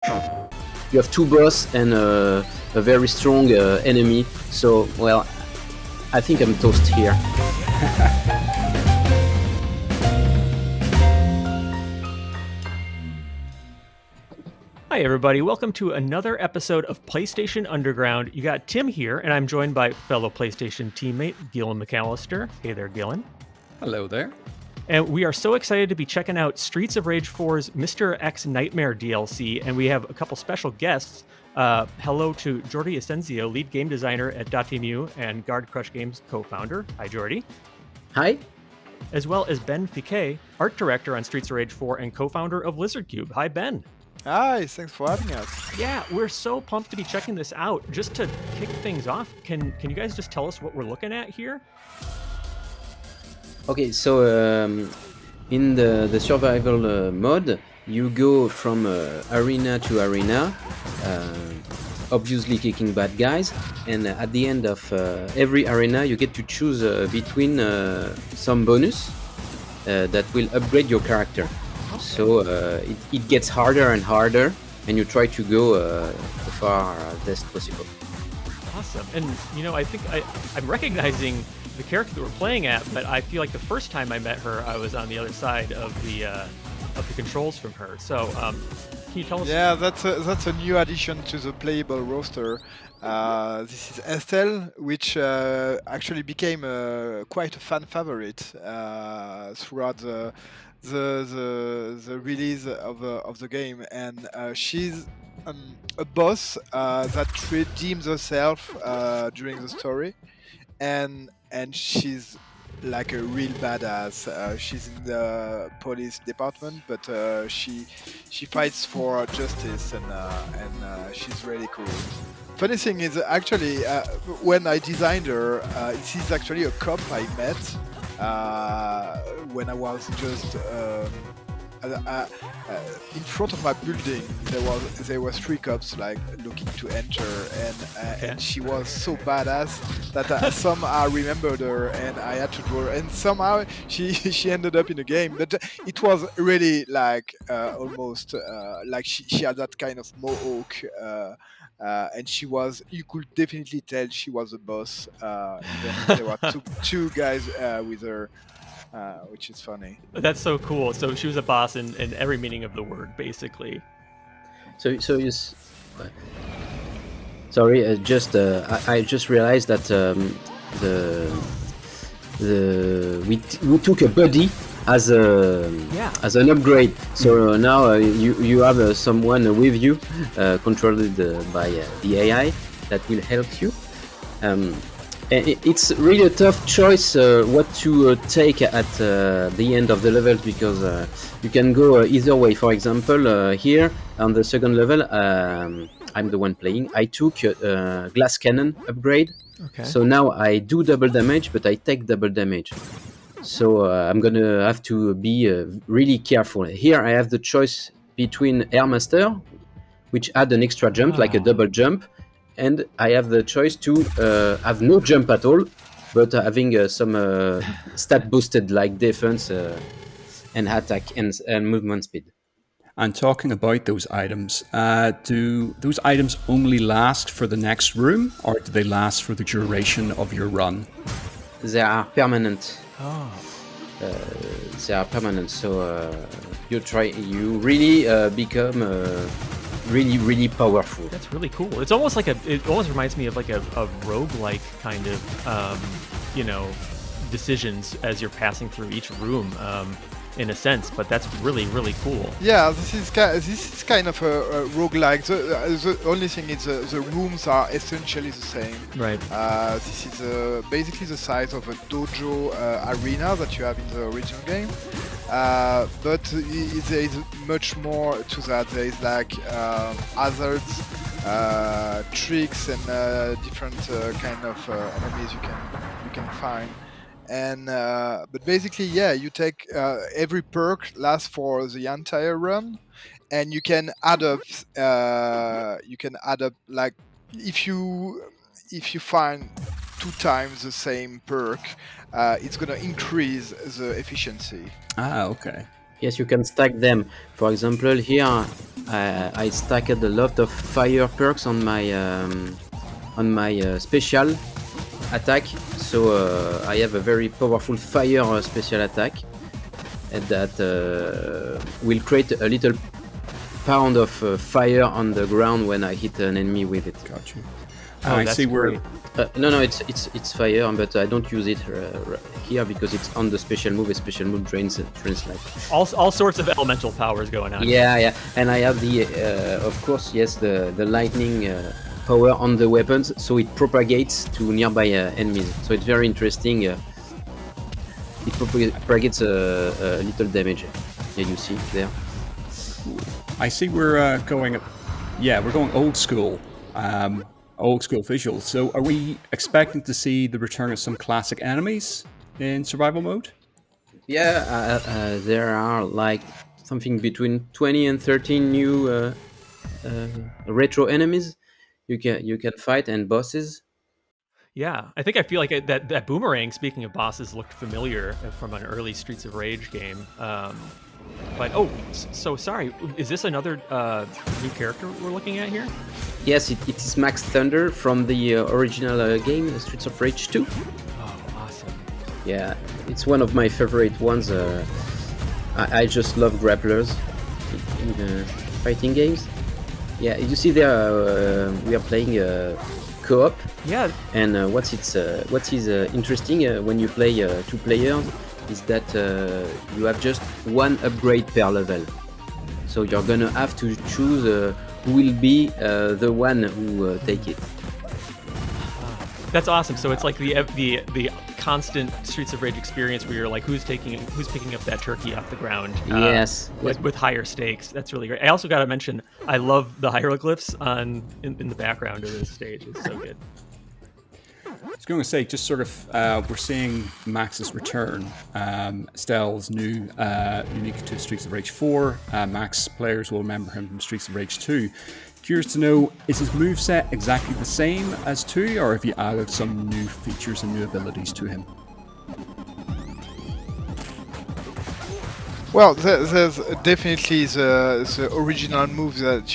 You have two boss and a very strong enemy. So, well, I think I'm toast here. Hi, everybody. Welcome to another episode of PlayStation Underground. You got Tim here, and I'm joined by fellow PlayStation teammate Gillen McAllister. Hey there, Gillen. Hello there. And we are so excited to be checking out Streets of Rage 4's Mr. X Nightmare DLC, and we have a couple special guests. Hello to Jordi Asensio, lead game designer at Dotemu and Guard Crush Games co-founder. Hi, Jordi. Hi. As well as Ben Fiquet, art director on Streets of Rage 4 and co-founder of Lizard Cube. Hi, Ben. Hi, thanks for having us. Yeah, we're so pumped to be checking this out. Just to kick things off, can you guys just tell us what we're looking at here? Okay, so in the survival mode, you go from arena to arena, obviously kicking bad guys, and at the end of every arena, you get to choose between some bonus that will upgrade your character. So it gets harder and harder, and you try to go the farthest possible. Awesome. And, I think I'm recognizing the character that we're playing at, but I feel like the first time I met her, I was on the other side of the controls from her. So can you tell us? Yeah, that's a new addition to the playable roster. This is Estelle, which actually became quite a fan favorite throughout the release of the game, and she's a boss that redeems herself during the story, and she's like a real badass. She's in the police department, but she fights for justice, and she's really cool. Funny thing is, actually, when I designed her, this is actually a cop I met when I was just in front of my building. There was three cops like looking to enter, and she was so badass that somehow I remembered her, and I had to draw her, and somehow she ended up in the game. But it was really like almost like she had that kind of mohawk. And you could definitely tell she was a boss. Even if there were two guys with her, which is funny. That's so cool. So she was a boss in every meaning of the word, basically. So you. Sorry, I just realized that we took a buddy as an upgrade. So now you have someone with you, controlled by the AI that will help you. It's really a tough choice what to take at the end of the levels, because you can go either way. For example, here on the second level, I'm the one playing. I took glass cannon upgrade. Okay. So now I do double damage, but I take double damage. So I'm gonna have to be really careful. Here I have the choice between Air Master, which add an extra jump, like a double jump, and I have the choice to have no jump at all, but having some stat boosted like defense and attack and movement speed. And talking about those items, do those items only last for the next room, or do they last for the duration of your run? They are permanent. Oh. They are permanent, so you really become really powerful. That's really cool. It's almost like it almost reminds me of like a roguelike kind of decisions as you're passing through each room. In a sense, but that's really, really cool. Yeah, this is kind of a roguelike. The only thing is the rooms are essentially the same. Right. This is basically the size of a dojo arena that you have in the original game. But there is much more to that. There is like hazards, tricks, and different kind of enemies you can find. And but basically, yeah, you take every perk lasts for the entire run, and you can add up. Like if you find 2 times the same perk, it's gonna increase the efficiency. Ah, okay. Yes, you can stack them. For example, here I stacked a lot of fire perks on my special attack, so I have a very powerful fire special attack, and that will create a little pound of fire on the ground when I hit an enemy with it. Gotcha. Oh, I that's see where. great. No, it's fire, but I don't use it here because it's on the special move. A special move drains life. All sorts of elemental powers going on. Yeah, and I have the, of course, yes, the lightning power on the weapons, so it propagates to nearby enemies. So it's very interesting. It propagates a little damage. Yeah, you see there. I see we're going. Yeah, we're going old school. Old school visuals. So are we expecting to see the return of some classic enemies in survival mode? Yeah, there are like something between 20 and 13 new retro enemies you can fight, and bosses. Yeah, I think I feel like that boomerang. Speaking of bosses, looked familiar from an early Streets of Rage game. But so sorry, is this another new character we're looking at here? Yes, it is Max Thunder from the original game, Streets of Rage 2. Oh, awesome. Yeah, it's one of my favorite ones. I just love grapplers in fighting games. Yeah, you see there we are playing co-op. Yeah. And what is interesting when you play 2 players is that you have just 1 upgrade per level. So you're gonna have to choose who will be the one who take it. That's awesome. So it's like the constant Streets of Rage experience where you're like, who's picking up that turkey off the ground? Yes. With higher stakes. That's really great. I also got to mention, I love the hieroglyphs in the background of this stage. It's so good. I was going to say, just sort of, we're seeing Max's return. Stella's new, unique to Streets of Rage 4. Max players will remember him from Streets of Rage 2. Curious to know, is his moveset exactly the same as 2, or have you added some new features and new abilities to him? Well, there's definitely the original moves that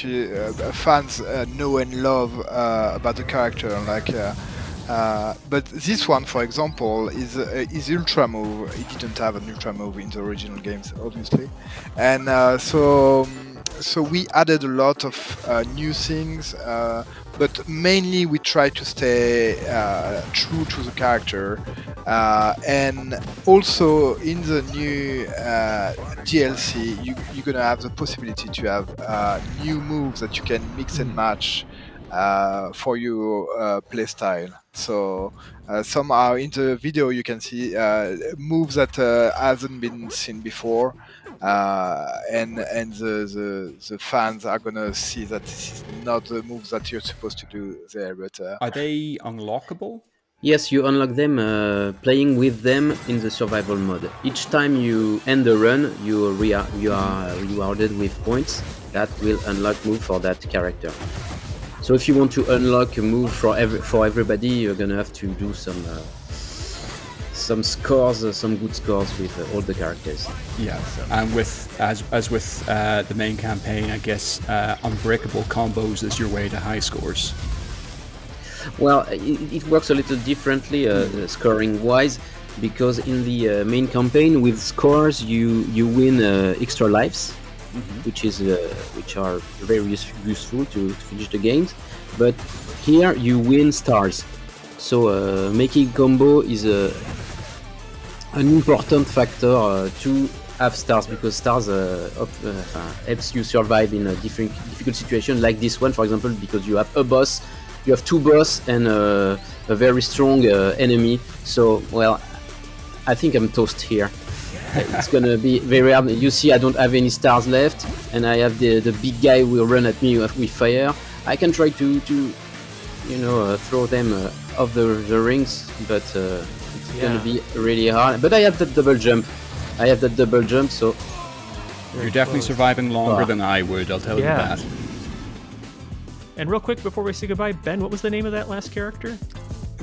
fans know and love about the character, but this one, for example, is ultra move. It didn't have an ultra move in the original games, obviously, and so we added a lot of new things, but mainly we try to stay true to the character, and also in the new DLC, you're gonna have the possibility to have new moves that you can mix and match for your playstyle. So somehow in the video you can see moves that hasn't been seen before, and the fans are gonna see that this is not the moves that you're supposed to do there. But are they unlockable? Yes, you unlock them playing with them in the survival mode. Each time you end the run, you are rewarded with points that will unlock move for that character. So if you want to unlock a move for everybody, you're gonna have to do some scores, some good scores with all the characters. Yeah, and with as with the main campaign, I guess unbreakable combos is your way to high scores. Well, it works a little differently scoring wise, because in the main campaign with scores you win extra lives. Mm-hmm. which are very useful to finish the games, but here you win stars. So making combo is an important factor to have stars, because stars helps you survive in a difficult situation like this one, for example, because you have a boss, you have 2 boss and a very strong enemy. So, well, I think I'm toast here. It's gonna be very hard. You see, I don't have any stars left, and I have the big guy will run at me with fire. I can try to throw them off the rings, but it's gonna be really hard. But I have that double jump. So you're definitely surviving longer than I would, I'll tell you that. And real quick before we say goodbye, Ben, what was the name of that last character?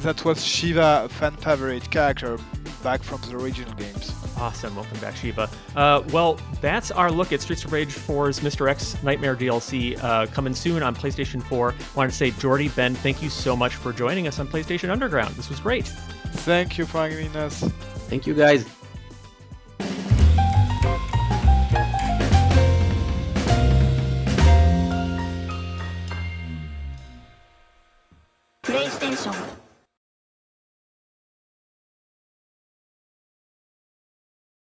that was Shiva, fan favorite character back from the original games. Awesome. Welcome back, Shiva. Well, that's our look at Streets of Rage 4's Mr. X Nightmare DLC coming soon on PlayStation 4. Wanted to say, Jordy, Ben, thank you so much for joining us on PlayStation Underground. This was great. Thank you for having us. Thank you, guys. PlayStation